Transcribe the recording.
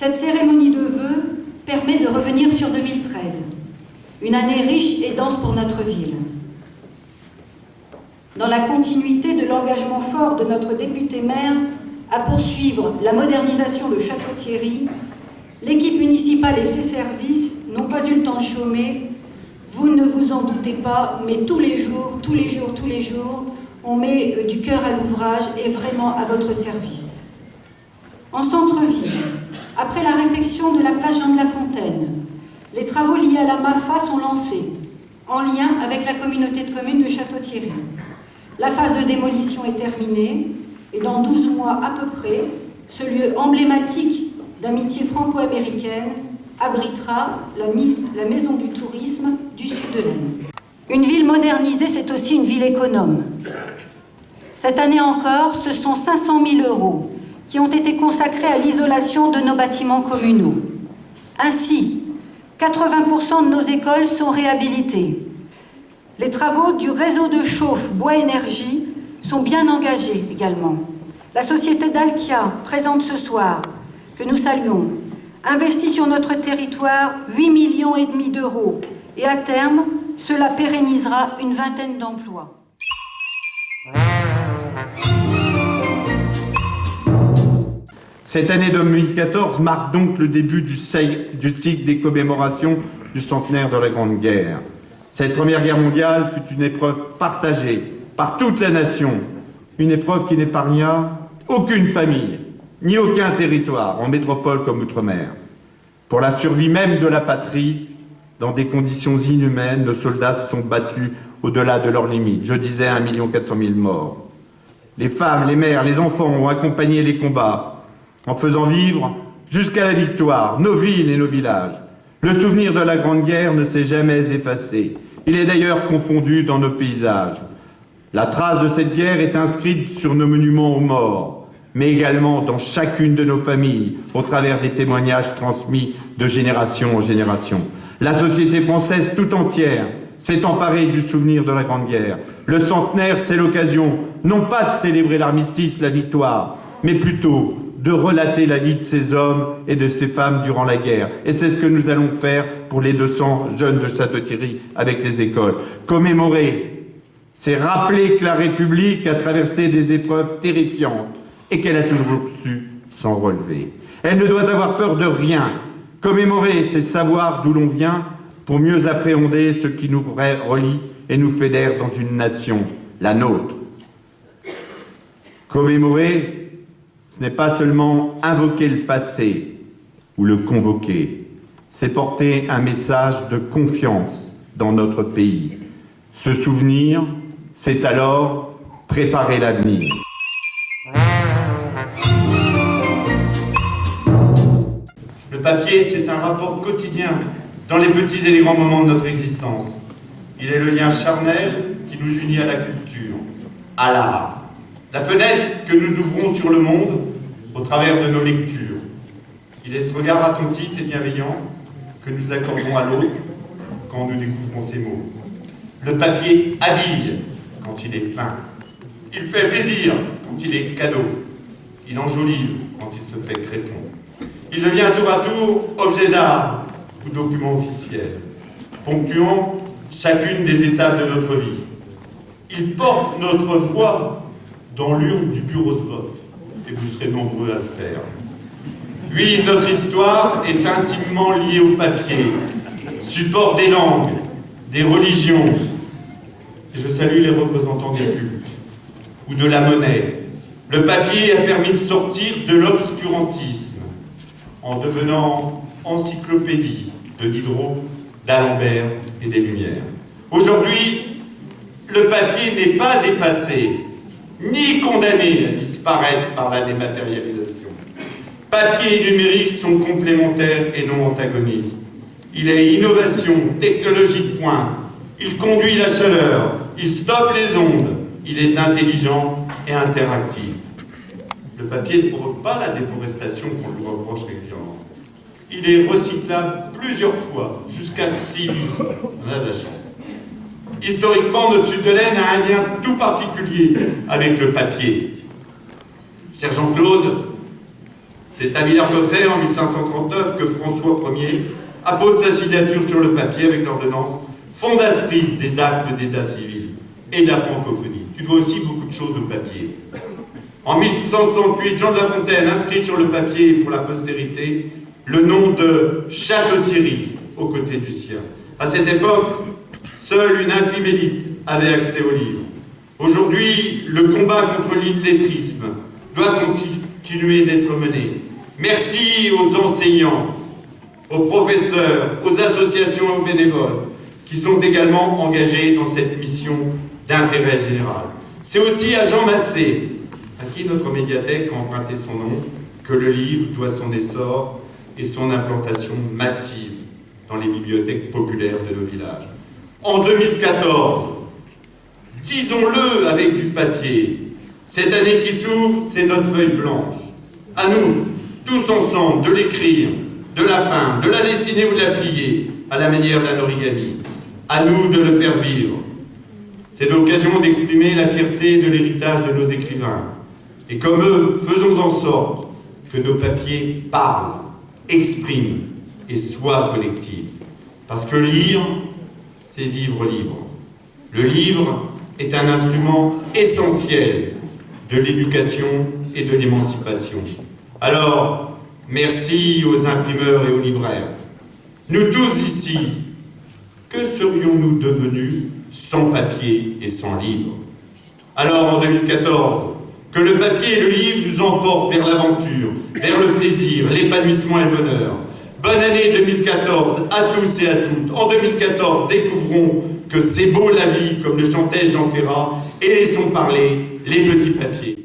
Cette cérémonie de vœux permet de revenir sur 2013, une année riche et dense pour notre ville. Dans la continuité de l'engagement fort de notre député-maire à poursuivre la modernisation de Château-Thierry, l'équipe municipale et ses services n'ont pas eu le temps de chômer. Vous ne vous en doutez pas, mais tous les jours, on met du cœur à l'ouvrage et vraiment à votre service. En centre-ville, après la réfection de la place Jean de La Fontaine, les travaux liés à la MAFA sont lancés, en lien avec la communauté de communes de Château-Thierry. La phase de démolition est terminée, et dans 12 mois à peu près, ce lieu emblématique d'amitié franco-américaine abritera la maison du tourisme du sud de l'Aisne. Une ville modernisée, c'est aussi une ville économe. Cette année encore, ce sont 500 000 € qui ont été consacrés à l'isolation de nos bâtiments communaux. Ainsi, 80% de nos écoles sont réhabilitées. Les travaux du réseau de chauffe Bois-Énergie sont bien engagés également. La société Dalkia, présente ce soir, que nous saluons, investit sur notre territoire 8,5 millions d'euros et à terme, cela pérennisera une vingtaine d'emplois. Cette année 2014 marque donc le début du cycle des commémorations du centenaire de la Grande Guerre. Cette première guerre mondiale fut une épreuve partagée par toute la nation, une épreuve qui n'épargna aucune famille, ni aucun territoire, en métropole comme outre-mer. Pour la survie même de la patrie, dans des conditions inhumaines, nos soldats se sont battus au-delà de leurs limites. Je disais 1 400 000 morts. Les femmes, les mères, les enfants ont accompagné les combats, en faisant vivre, jusqu'à la victoire, nos villes et nos villages. Le souvenir de la Grande Guerre ne s'est jamais effacé. Il est d'ailleurs confondu dans nos paysages. La trace de cette guerre est inscrite sur nos monuments aux morts, mais également dans chacune de nos familles, au travers des témoignages transmis de génération en génération. La société française tout entière s'est emparée du souvenir de la Grande Guerre. Le centenaire, c'est l'occasion, non pas de célébrer l'armistice, la victoire, mais plutôt de relater la vie de ces hommes et de ces femmes durant la guerre. Et c'est ce que nous allons faire pour les 200 jeunes de Château-Thierry avec les écoles. Commémorer, c'est rappeler que la République a traversé des épreuves terrifiantes et qu'elle a toujours su s'en relever. Elle ne doit avoir peur de rien. Commémorer, c'est savoir d'où l'on vient pour mieux appréhender ce qui nous relie et nous fédère dans une nation, la nôtre. Commémorer, ce n'est pas seulement invoquer le passé ou le convoquer, c'est porter un message de confiance dans notre pays. Se souvenir, c'est alors préparer l'avenir. Le papier, c'est un rapport quotidien dans les petits et les grands moments de notre existence. Il est le lien charnel qui nous unit à la culture, à l'art. La fenêtre que nous ouvrons sur le monde au travers de nos lectures. Il est ce regard attentif et bienveillant que nous accordons à l'autre quand nous découvrons ces mots. Le papier habille quand il est peint. Il fait plaisir quand il est cadeau. Il enjolive quand il se fait crépon. Il devient tour à tour objet d'art ou document officiel, ponctuant chacune des étapes de notre vie. Il porte notre voix dans l'urne du bureau de vote, et vous serez nombreux à le faire. Oui, notre histoire est intimement liée au papier, support des langues, des religions. Et je salue les représentants des cultes, ou de la monnaie. Le papier a permis de sortir de l'obscurantisme, en devenant encyclopédie de Diderot, d'Alembert et des Lumières. Aujourd'hui, le papier n'est pas dépassé, ni condamné à disparaître par la dématérialisation. Papier et numérique sont complémentaires et non antagonistes. Il est innovation, technologie de pointe. Il conduit la chaleur, il stoppe les ondes. Il est intelligent et interactif. Le papier ne provoque pas la déforestation qu'on lui reproche régulièrement. Il est recyclable plusieurs fois, jusqu'à 6 vies. On a de la chance. Historiquement, notre sud de l'Aisne a un lien tout particulier avec le papier. Cher Jean-Claude, C'est à Villers-Cotterêts, en 1539, que François Ier appose sa signature sur le papier avec l'ordonnance fondatrice des actes d'état civil et de la francophonie. Tu dois aussi beaucoup de choses au papier. En 1668, Jean de La Fontaine inscrit sur le papier pour la postérité le nom de Château-Thierry aux côtés du sien. À cette époque, seule une infime élite avait accès aux livres. Aujourd'hui, le combat contre l'illettrisme doit continuer d'être mené. Merci aux enseignants, aux professeurs, aux associations et aux bénévoles qui sont également engagés dans cette mission d'intérêt général. C'est aussi à Jean Massé, à qui notre médiathèque a emprunté son nom, que le livre doit son essor et son implantation massive dans les bibliothèques populaires de nos villages. En 2014, disons-le avec du papier, cette année qui s'ouvre, c'est notre feuille blanche. À nous, tous ensemble, de l'écrire, de la peindre, de la dessiner ou de la plier, à la manière d'un origami. À nous de le faire vivre. C'est l'occasion d'exprimer la fierté de l'héritage de nos écrivains. Et comme eux, faisons en sorte que nos papiers parlent, expriment et soient collectifs. Parce que lire, c'est vivre libre. Le livre est un instrument essentiel de l'éducation et de l'émancipation. Alors, merci aux imprimeurs et aux libraires. Nous tous ici, que serions-nous devenus sans papier et sans livre? Alors, en 2014, que le papier et le livre nous emportent vers l'aventure, vers le plaisir, l'épanouissement et le bonheur. Bonne année 2014 à tous et à toutes. En 2014, découvrons que c'est beau la vie, comme le chantait Jean Ferrat, et laissons parler les petits papiers.